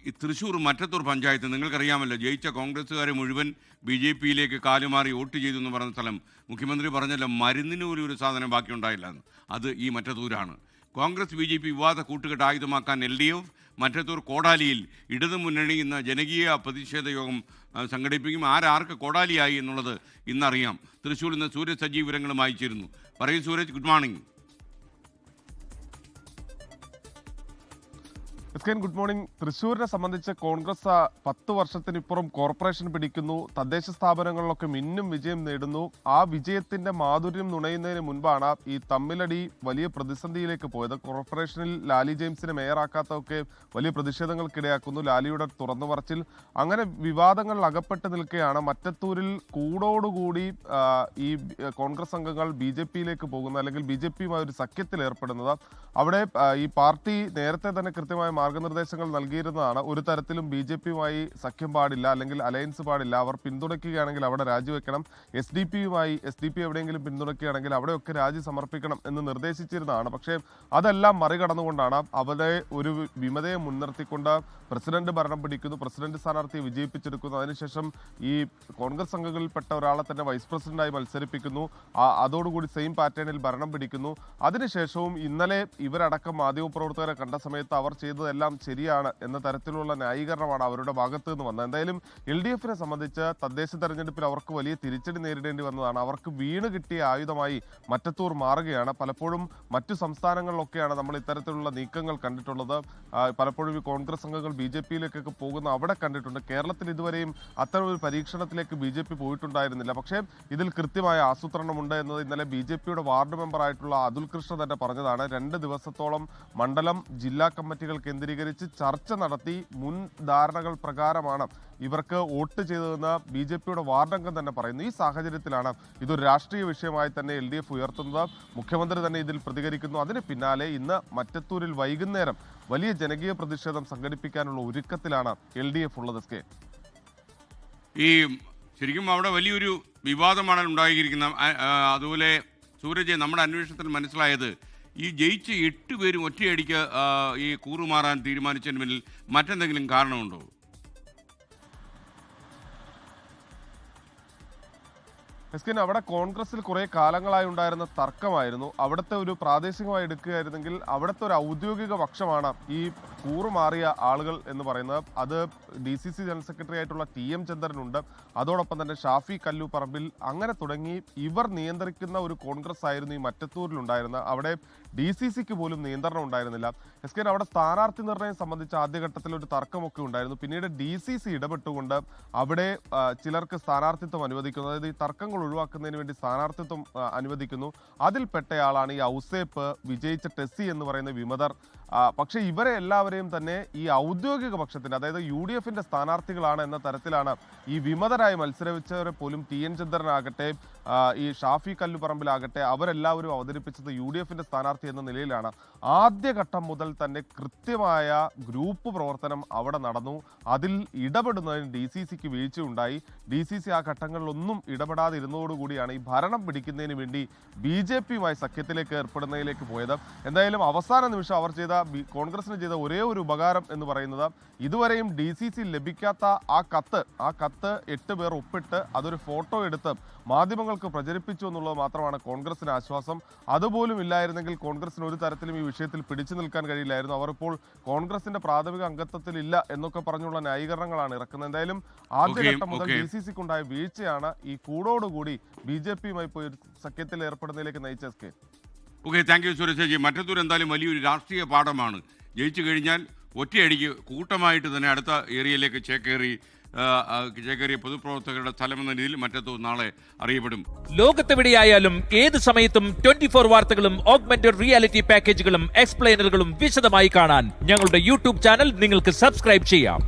ഈ തൃശ്ശൂർ മറ്റത്തൂർ പഞ്ചായത്ത് നിങ്ങൾക്കറിയാമല്ലോ, ജയിച്ച കോൺഗ്രസ്സുകാരെ മുഴുവൻ BJP-യിലേക്ക് കാലുമാറി വോട്ട് ചെയ്തു എന്ന് പറഞ്ഞ സ്ഥലം. മുഖ്യമന്ത്രി പറഞ്ഞല്ലോ മരുന്നിന് പോലും ഒരു സാധനം ബാക്കിയുണ്ടായില്ല എന്ന്. അത് ഈ മറ്റത്തൂരാണ്. കോൺഗ്രസ് BJP വിവാദ കൂട്ടുകെട്ട് ആയുധമാക്കാൻ LDF മറ്റത്തൂർ കോടാലിയിൽ ഇടതുമുന്നണി ഇന്ന് ജനകീയ പ്രതിഷേധ യോഗം സംഘടിപ്പിക്കും. ആർക്ക് കോടാലിയായി എന്നുള്ളത് ഇന്നറിയാം. തൃശ്ശൂരിൽ നിന്ന് സൂരജ് സജീവ് വിവരങ്ങളും അയച്ചിരുന്നു. പറയൂ Suraj, good morning. Good morning. തൃശ്ശൂരിനെ സംബന്ധിച്ച് കോൺഗ്രസ് 10 വർഷത്തിനിപ്പുറം കോർപ്പറേഷൻ പിടിക്കുന്നു, തദ്ദേശ സ്ഥാപനങ്ങളിലൊക്കെ മിന്നും വിജയം നേടുന്നു. ആ വിജയത്തിന്റെ മാധുര്യം നുണയുന്നതിന് മുൻപാണ് ഈ തമ്മിലടി വലിയ പ്രതിസന്ധിയിലേക്ക് പോയത്. കോർപ്പറേഷനിൽ ലാലി ജെയിംസിനെ മേയറാക്കാത്തതൊക്കെ വലിയ പ്രതിഷേധങ്ങൾക്കിടയാക്കുന്നു. ലാലിയുടെ തുറന്നു പറച്ചിൽ, അങ്ങനെ വിവാദങ്ങളിൽ അകപ്പെട്ട് നിൽക്കുകയാണ് മറ്റത്തൂരിൽ കൂടോടുകൂടി ഈ കോൺഗ്രസ് അംഗങ്ങൾ BJP-യിലേക്ക് പോകുന്നത്, അല്ലെങ്കിൽ BJP-യുമായി ഒരു സഖ്യത്തിൽ ഏർപ്പെടുന്നത്. അവിടെ ഈ പാർട്ടി നേരത്തെ തന്നെ കൃത്യമായ മാർഗനിർദ്ദേശങ്ങൾ നൽകിയിരുന്നതാണ്. ഒരു തരത്തിലും BJP-യുമായി സഖ്യം പാടില്ല, അല്ലെങ്കിൽ അലയൻസ് പാടില്ല. അവർ പിന്തുണയ്ക്കുകയാണെങ്കിൽ അവിടെ രാജിവെക്കണം. SDP എവിടെയെങ്കിലും പിന്തുണയ്ക്കുകയാണെങ്കിൽ അവിടെയൊക്കെ രാജി സമർപ്പിക്കണം എന്ന് നിർദ്ദേശിച്ചിരുന്നതാണ്. പക്ഷേ അതെല്ലാം മറികടന്നുകൊണ്ടാണ് അവരെ ഒരു വിമതയെ മുൻനിർത്തിക്കൊണ്ട് പ്രസിഡന്റ് ഭരണം പിടിക്കുന്നു, പ്രസിഡന്റ് സ്ഥാനാർത്ഥിയെ വിജയിപ്പിച്ചെടുക്കുന്നു. അതിനുശേഷം ഈ കോൺഗ്രസ് അംഗങ്ങളിൽപ്പെട്ട ഒരാളെ തന്നെ വൈസ് പ്രസിഡന്റായി മത്സരിപ്പിക്കുന്നു. അതോടുകൂടി സെയിം പാറ്റേണിൽ ഭരണം പിടിക്കുന്നു. അതിനുശേഷവും ഇന്നലെ ഇവരടക്കം മാധ്യമപ്രവർത്തകരെ കണ്ട സമയത്ത് അവർ ചെയ്തതെല്ലാം ശരിയാണ് എന്ന തരത്തിലുള്ള ന്യായീകരണമാണ് അവരുടെ ഭാഗത്ത് നിന്ന് വന്നത്. എന്തായാലും LDF-നെ സംബന്ധിച്ച് തദ്ദേശ തെരഞ്ഞെടുപ്പിൽ അവർക്ക് വലിയ തിരിച്ചടി നേരിടേണ്ടി വന്നതാണ്. അവർക്ക് വീണ് കിട്ടിയ ആയുധമായി മറ്റത്തൂർ മാറുകയാണ്. പലപ്പോഴും മറ്റു സംസ്ഥാനങ്ങളിലൊക്കെയാണ് നമ്മൾ ഇത്തരത്തിലുള്ള നീക്കങ്ങൾ കണ്ടിട്ടുള്ളത്. പലപ്പോഴും ഈ കോൺഗ്രസ് അംഗങ്ങൾ BJP-യിലേക്കൊക്കെ പോകുന്ന അവിടെ കണ്ടിട്ടുണ്ട്. കേരളത്തിൽ ഇതുവരെയും അത്തരം ഒരു പരീക്ഷണത്തിലേക്ക് BJP പോയിട്ടുണ്ടായിരുന്നില്ല. പക്ഷേ ഇതിൽ കൃത്യമായ ആസൂത്രണമുണ്ട് എന്നത് ഇന്നലെ BJP-യുടെ വാർഡ് മെമ്പറായിട്ടുള്ള അതുൽ കൃഷ്ണ തന്നെ പറഞ്ഞതാണ്. 2 ദിവസത്തോളം മണ്ഡലം ജില്ലാ കമ്മിറ്റികൾ കേന്ദ്രീകരിച്ച് ചർച്ച നടത്തി മുൻ ധാരണകൾ പ്രകാരമാണ് ഇവർക്ക് വോട്ട് ചെയ്തതെന്ന് BJP-യുടെ വാർഡംഗം തന്നെ പറയുന്നു. ഈ സാഹചര്യത്തിലാണ് ഇതൊരു രാഷ്ട്രീയ വിഷയമായി തന്നെ LDF ഉയർത്തുന്നത്. മുഖ്യമന്ത്രി തന്നെ ഇതിൽ പ്രതികരിക്കുന്നു. അതിന് പിന്നാലെ ഇന്ന് മറ്റത്തൂരിൽ വൈകുന്നേരം വലിയ ജനകീയ പ്രതിഷേധം സംഘടിപ്പിക്കാനുള്ള ഒരുക്കത്തിലാണ് LDF ഉള്ളത്. ഈ ശരിക്കും അവിടെ വലിയൊരു വിവാദമാണ് ഉണ്ടായിരിക്കുന്നത്. അതുപോലെ സൂരജ്, നമ്മുടെ അന്വേഷണത്തിൽ മനസ്സിലായത് ഈ ജയിച്ച് 8 പേരും ഒറ്റയടിക്ക് ഈ കൂറുമാറാൻ തീരുമാനിച്ചതിന് പിന്നിൽ മറ്റെന്തെങ്കിലും കാരണമുണ്ടോ? അവിടെ കോൺഗ്രസിൽ കുറെ കാലങ്ങളായി ഉണ്ടായിരുന്ന തർക്കമായിരുന്നു. അവിടുത്തെ ഒരു പ്രാദേശികമായി എടുക്കുകയായിരുന്നെങ്കിൽ അവിടുത്തെ ഒരു ഔദ്യോഗിക പക്ഷമാണ് ഈ കൂറുമാറിയ ആളുകൾ എന്ന് പറയുന്നത്. അത് DCC ജനറൽ സെക്രട്ടറി ആയിട്ടുള്ള TM ചന്ദ്രനുണ്ട്, അതോടൊപ്പം തന്നെ ഷാഫി കല്ലൂപ്പറമ്പിൽ, അങ്ങനെ തുടങ്ങി ഇവർ നിയന്ത്രിക്കുന്ന ഒരു കോൺഗ്രസ് ആയിരുന്നു ഈ മറ്റത്തൂരിലുണ്ടായിരുന്നത്. അവിടെ DCC-ക്ക് പോലും നിയന്ത്രണം ഉണ്ടായിരുന്നില്ല. അവിടെ സ്ഥാനാർത്ഥി നിർണയം സംബന്ധിച്ച് ആദ്യഘട്ടത്തിൽ ഒരു തർക്കമൊക്കെ ഉണ്ടായിരുന്നു. പിന്നീട് DCC ഇടപെട്ടുകൊണ്ട് അവിടെ ചിലർക്ക് സ്ഥാനാർത്ഥിത്വം അനുവദിക്കുന്നു. അതായത് ഈ തർക്കങ്ങൾ ഒഴിവാക്കുന്നതിന് വേണ്ടി സ്ഥാനാർത്ഥിത്വം അനുവദിക്കുന്നു. അതിൽപ്പെട്ടയാളാണ് ഈ ഔസേപ്പ്, വിജയിച്ച ടെസ്സി എന്ന് പറയുന്ന വിമതർ. പക്ഷേ ഇവരെ എല്ലാവരെയും തന്നെ ഈ ഔദ്യോഗിക പക്ഷത്തിന്റെ, അതായത് UDF-ന്റെ സ്ഥാനാർത്ഥികളാണ് എന്ന തരത്തിലാണ് ഈ വിമതരായി മത്സരിച്ചവരെ പോലും TN ചന്ദ്രനാകട്ടെ ഈ ഷാഫി കല്ലുപറമ്പിലാകട്ടെ അവരെല്ലാവരും അവതരിപ്പിച്ചത് UDF-ന്റെ സ്ഥാനാർത്ഥി എന്ന നിലയിലാണ്. ആദ്യഘട്ടം മുതൽ തന്നെ കൃത്യമായ ഗ്രൂപ്പ് പ്രവർത്തനം അവിടെ നടന്നു. അതിൽ ഇടപെടുന്നതിന് DCC-ക്ക് വീഴ്ചയുണ്ടായി. DCC ആ ഘട്ടങ്ങളിലൊന്നും ഇടപെടാതിരുന്നതോടുകൂടിയാണ് ഈ ഭരണം പിടിക്കുന്നതിന് വേണ്ടി BJP-യുമായി സഖ്യത്തിലേക്ക് ഏർപ്പെടുന്നതിലേക്ക് പോയത്. എന്തായാലും അവസാന നിമിഷം അവർ കോൺഗ്രസിന് ചെയ്ത ഒരേ ഒരു ഉപകാരം എന്ന് പറയുന്നത് ഇതുവരെയും DCC ലഭിക്കാത്ത ആ കത്ത് 8 പേർ ഒപ്പിട്ട് അതൊരു ഫോട്ടോ എടുത്ത് മാധ്യമങ്ങൾക്ക് പ്രചരിപ്പിച്ചു എന്നുള്ളത് മാത്രമാണ് കോൺഗ്രസിന് ആശ്വാസം. അതുപോലും ഇല്ലായിരുന്നെങ്കിൽ കോൺഗ്രസിന് ഒരു തരത്തിലും ഈ വിഷയത്തിൽ പിടിച്ചു നിൽക്കാൻ കഴിയില്ലായിരുന്നു. അവർ ഇപ്പോൾ കോൺഗ്രസിന്റെ പ്രാഥമിക അംഗത്വത്തിൽ ഇല്ല എന്നൊക്കെ പറഞ്ഞുള്ള ന്യായീകരണങ്ങളാണ് ഇറക്കുന്നത്. എന്തായാലും ആദ്യഘട്ടം മുതൽ DCC-ക്കുണ്ടായ വീഴ്ചയാണ് ഈ കൂടോടുകൂടി BJP-യുമായി പോയി സഖ്യത്തിൽ ഏർപ്പെടുന്നതിലേക്ക് നയിച്ചത്. Okay, thank you Suresh. Mattathur എന്തായാലും വലിയൊരു രാഷ്ട്രീയ പാഠമാണ്. ജയിച്ചു കഴിഞ്ഞാൽ ഒറ്റയടിക്ക് കൂട്ടമായിട്ട് തന്നെ അടുത്ത ഏരിയയിലേക്ക് ചേക്കേറിയ പൊതുപ്രവർത്തകരുടെ സ്ഥലമെന്ന രീതിയിൽ മറ്റത്തൂർ നാളെ അറിയപ്പെടും. ലോകത്തെവിടെയായാലും ഏത് സമയത്തും 24 വാർത്തകളും ഓഗ്മെന്റഡ് റിയാലിറ്റി പാക്കേജുകളും എക്സ്പ്ലെയിനറുകളും വിശദമായി കാണാൻ ഞങ്ങളുടെ YouTube ചാനൽ നിങ്ങൾക്ക് സബ്സ്ക്രൈബ് ചെയ്യാം.